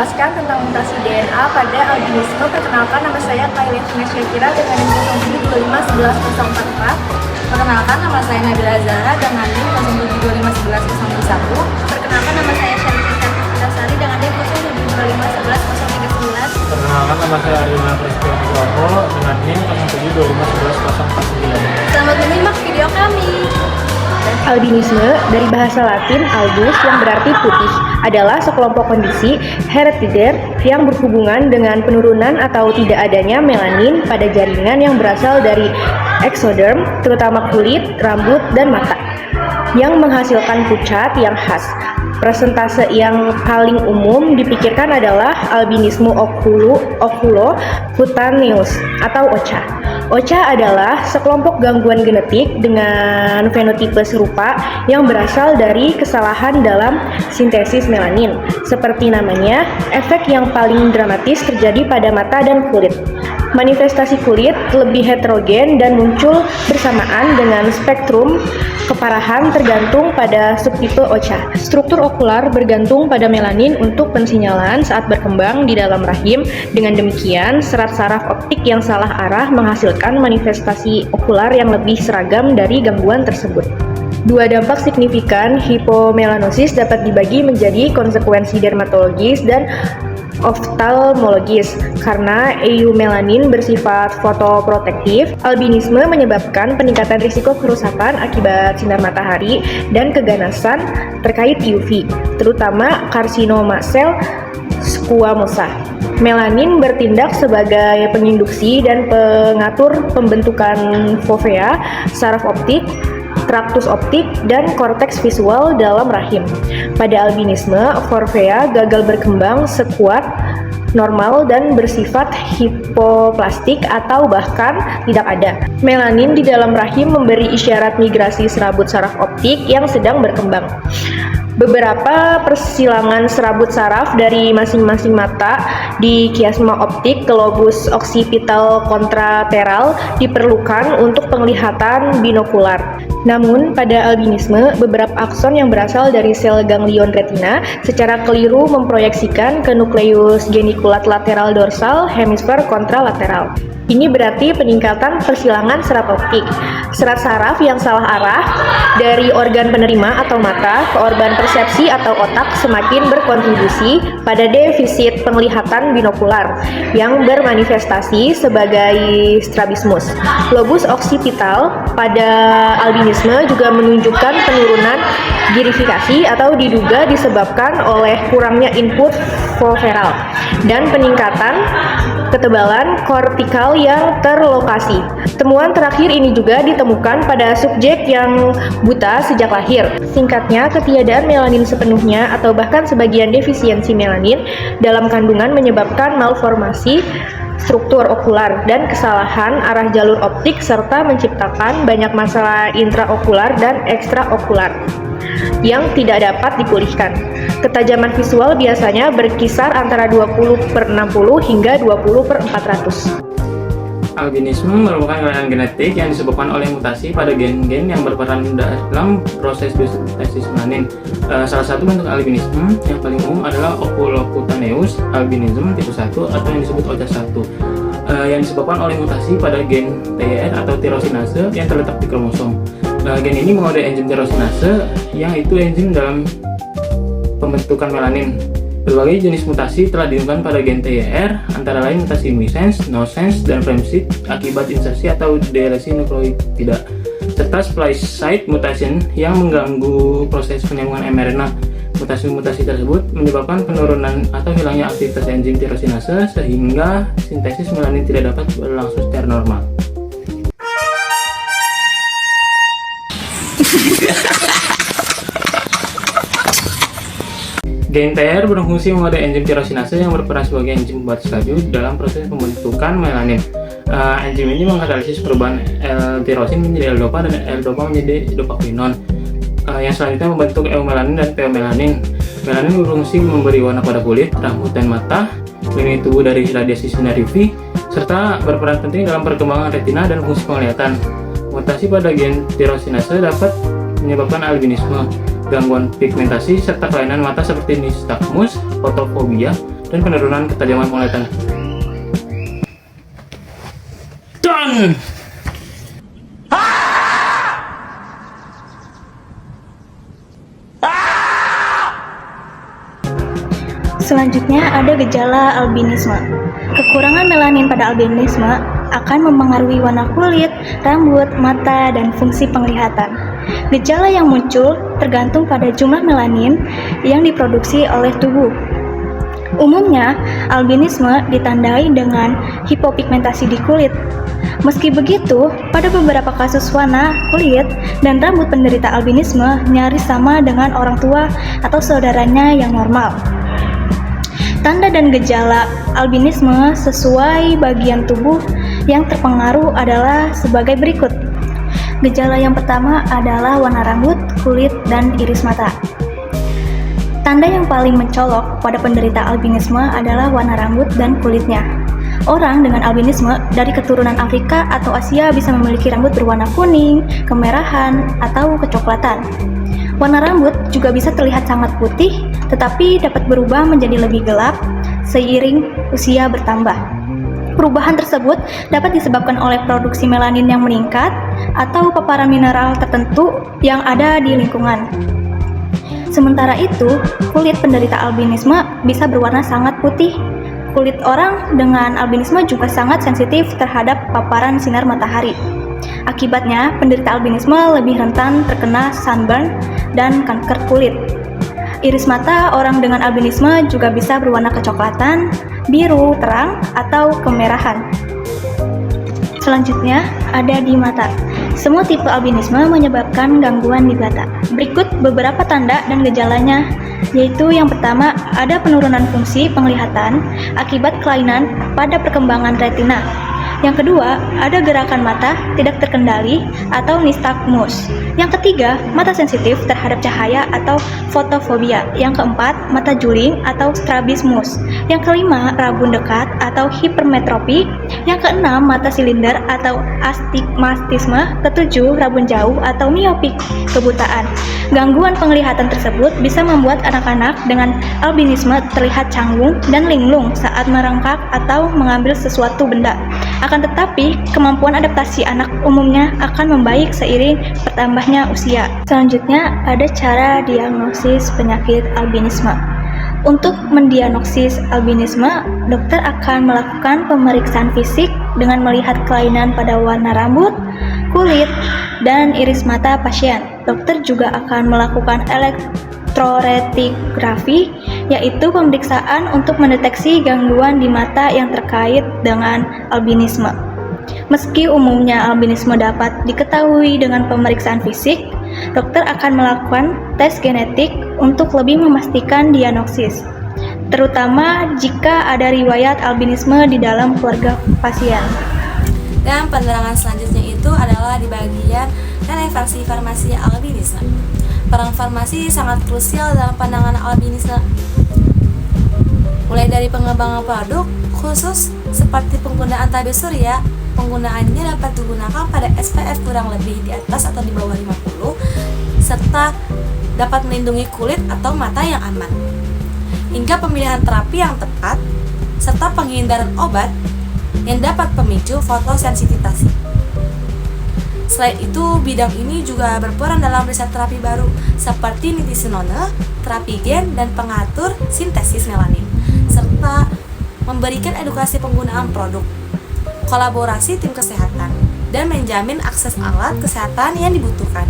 menjelaskan tentang mutasi DNA pada albinisme. Perkenalkan, nama saya Kailia Syakira dengan NIM 07251104. Perkenalkan, nama saya Nabila Zahra dengan NIM 07251101. Perkenalkan, nama saya Syarifah Dasari dengan NIM 0725110311. Perkenalkan, nama saya Arjuna Prasetyo Nugroho dengan NIM 0725111049. Selamat menyimak video kami. Albinisme dari bahasa Latin albus yang berarti putih adalah sekelompok kondisi herediter yang berhubungan dengan penurunan atau tidak adanya melanin pada jaringan yang berasal dari eksoderm, terutama kulit, rambut, dan mata, yang menghasilkan pucat yang khas. Presentase yang paling umum dipikirkan adalah albinisme oculocutaneous atau OCA. OCA adalah sekelompok gangguan genetik dengan fenotipe serupa yang berasal dari kesalahan dalam sintesis melanin. Seperti namanya, efek yang paling dramatis terjadi pada mata dan kulit. Manifestasi kulit lebih heterogen dan muncul bersamaan dengan spektrum keparahan tergantung pada subtipe OCA. Struktur okular bergantung pada melanin untuk pensinyalan saat berkembang di dalam rahim. Dengan demikian, serat saraf optik yang salah arah menghasilkan manifestasi okular yang lebih seragam dari gangguan tersebut. Dua dampak signifikan hipomelanosis dapat dibagi menjadi konsekuensi dermatologis dan oftalmologis. Karena eumelanin bersifat fotoprotektif, albinisme menyebabkan peningkatan risiko kerusakan akibat sinar matahari dan keganasan terkait UV, terutama karsinoma sel squamosa. Melanin bertindak sebagai penginduksi dan pengatur pembentukan fovea, saraf optik, traktus optik, dan korteks visual dalam rahim. Pada albinisme, fovea gagal berkembang sekuat normal dan bersifat hipoplastik atau bahkan tidak ada. Melanin di dalam rahim memberi isyarat migrasi serabut saraf optik yang sedang berkembang. Beberapa persilangan serabut saraf dari masing-masing mata di kiasma optik ke lobus occipital kontrateral diperlukan untuk penglihatan binokular. Namun, pada albinisme, beberapa akson yang berasal dari sel ganglion retina secara keliru memproyeksikan ke nukleus genikulat lateral dorsal hemisfer kontralateral. Ini berarti peningkatan persilangan serat optik. Serat saraf yang salah arah dari organ penerima atau mata ke organ persepsi atau otak semakin berkontribusi pada defisit penglihatan binokular yang bermanifestasi sebagai strabismus. Lobus occipital pada albinisme juga menunjukkan penurunan girifikasi atau diduga disebabkan oleh kurangnya input foveal dan peningkatan ketebalan kortikal yang terlokasi. Temuan terakhir ini juga ditemukan pada subjek yang buta sejak lahir. Singkatnya, ketiadaan melanin sepenuhnya atau bahkan sebagian defisiensi melanin dalam kandungan menyebabkan malformasi struktur okular dan kesalahan arah jalur optik serta menciptakan banyak masalah intraokular dan ekstraokular yang tidak dapat dipulihkan. Ketajaman visual biasanya berkisar antara 20/60 hingga 20/400. Albinisme merupakan kelainan genetik yang disebabkan oleh mutasi pada gen-gen yang berperan dalam proses sintesis melanin. Salah satu bentuk albinisme yang paling umum adalah oculocutaneous albinism tipe 1 atau yang disebut OCA1, yang disebabkan oleh mutasi pada gen TYR atau tirosinase yang terletak di kromosom. Gen ini mengode enzim tirosinase yang itu enzim dalam pembentukan melanin. Berbagai jenis mutasi telah ditemukan pada gen TYR, antara lain mutasi missense, nonsense, dan frame-shift akibat insersi atau delesi nukleotida, serta splice site mutation yang mengganggu proses penyambungan mRNA. Mutasi-mutasi tersebut menyebabkan penurunan atau hilangnya aktivitas enzim tirosinase sehingga sintesis melanin tidak dapat berlangsung secara normal. Gen TYR berfungsi mengode enzim tirosinase yang berperan sebagai enzim pembatas laju dalam proses pembentukan melanin. Enzim ini mengkatalisis perubahan L-tirosin menjadi L-dopa dan L-dopa menjadi dopaquinon, yang selanjutnya membentuk eumelanin dan pheomelanin. Melanin berfungsi memberi warna pada kulit, rambut, dan mata, melindungi tubuh dari radiasi sinar UV, serta berperan penting dalam perkembangan retina dan fungsi penglihatan. Mutasi pada gen tirosinase dapat menyebabkan albinisme, gangguan pigmentasi, serta kelainan mata seperti nystagmus, fotofobia, dan penurunan ketajaman penglihatan. Done! Selanjutnya ada gejala albinisme. Kekurangan melanin pada albinisme akan mempengaruhi warna kulit, rambut, mata, dan fungsi penglihatan. Gejala yang muncul tergantung pada jumlah melanin yang diproduksi oleh tubuh. Umumnya, albinisme ditandai dengan hipopigmentasi di kulit. Meski begitu, pada beberapa kasus warna kulit dan rambut penderita albinisme nyaris sama dengan orang tua atau saudaranya yang normal. Tanda dan gejala albinisme sesuai bagian tubuh yang terpengaruh adalah sebagai berikut. Gejala yang pertama adalah warna rambut, kulit, dan iris mata. Tanda yang paling mencolok pada penderita albinisme adalah warna rambut dan kulitnya. Orang dengan albinisme dari keturunan Afrika atau Asia bisa memiliki rambut berwarna kuning, kemerahan, atau kecoklatan. Warna rambut juga bisa terlihat sangat putih, tetapi dapat berubah menjadi lebih gelap seiring usia bertambah. Perubahan tersebut dapat disebabkan oleh produksi melanin yang meningkat atau paparan mineral tertentu yang ada di lingkungan. Sementara itu, kulit penderita albinisme bisa berwarna sangat putih. Kulit orang dengan albinisme juga sangat sensitif terhadap paparan sinar matahari. Akibatnya, penderita albinisme lebih rentan terkena sunburn dan kanker kulit. Iris mata orang dengan albinisme juga bisa berwarna kecoklatan, biru terang, atau kemerahan. Selanjutnya, ada di mata. Semua tipe albinisme menyebabkan gangguan di mata. Berikut beberapa tanda dan gejalanya, yaitu yang pertama, ada penurunan fungsi penglihatan akibat kelainan pada perkembangan retina. Yang kedua, ada gerakan mata tidak terkendali atau nystagmus. Yang ketiga, mata sensitif terhadap cahaya atau fotofobia. Yang keempat, mata juling atau strabismus. Yang kelima, rabun dekat atau hipermetropi. Yang keenam, mata silinder atau astigmatisme. Ketujuh, rabun jauh atau miopik, kebutaan. Gangguan penglihatan tersebut bisa membuat anak-anak dengan albinisme terlihat canggung dan linglung saat merangkak atau mengambil sesuatu benda. Akan tetapi, kemampuan adaptasi anak umumnya akan membaik seiring bertambahnya usia. Selanjutnya, ada cara diagnosis penyakit albinisme. Untuk mendiagnosis albinisme, dokter akan melakukan pemeriksaan fisik dengan melihat kelainan pada warna rambut, kulit, dan iris mata pasien. Dokter juga akan melakukan elektroretinografi, yaitu pemeriksaan untuk mendeteksi gangguan di mata yang terkait dengan albinisme. Meski umumnya albinisme dapat diketahui dengan pemeriksaan fisik, dokter akan melakukan tes genetik untuk lebih memastikan diagnosis, terutama jika ada riwayat albinisme di dalam keluarga pasien. Dan penerangan selanjutnya itu adalah di bagian relevansi farmasi albinisme. Peran farmasi sangat krusial dalam pandangan albinisme, mulai dari pengembangan produk khusus seperti penggunaan tabir surya. Penggunaannya dapat digunakan pada SPF kurang lebih di atas atau di bawah 50, serta dapat melindungi kulit atau mata yang aman, hingga pemilihan terapi yang tepat, serta penghindaran obat yang dapat pemicu fotosensitivitas. Selain itu, bidang ini juga berperan dalam riset terapi baru seperti nitisinone, terapi gen, dan pengatur sintesis melanin, serta memberikan edukasi penggunaan produk, kolaborasi tim kesehatan, dan menjamin akses alat kesehatan yang dibutuhkan.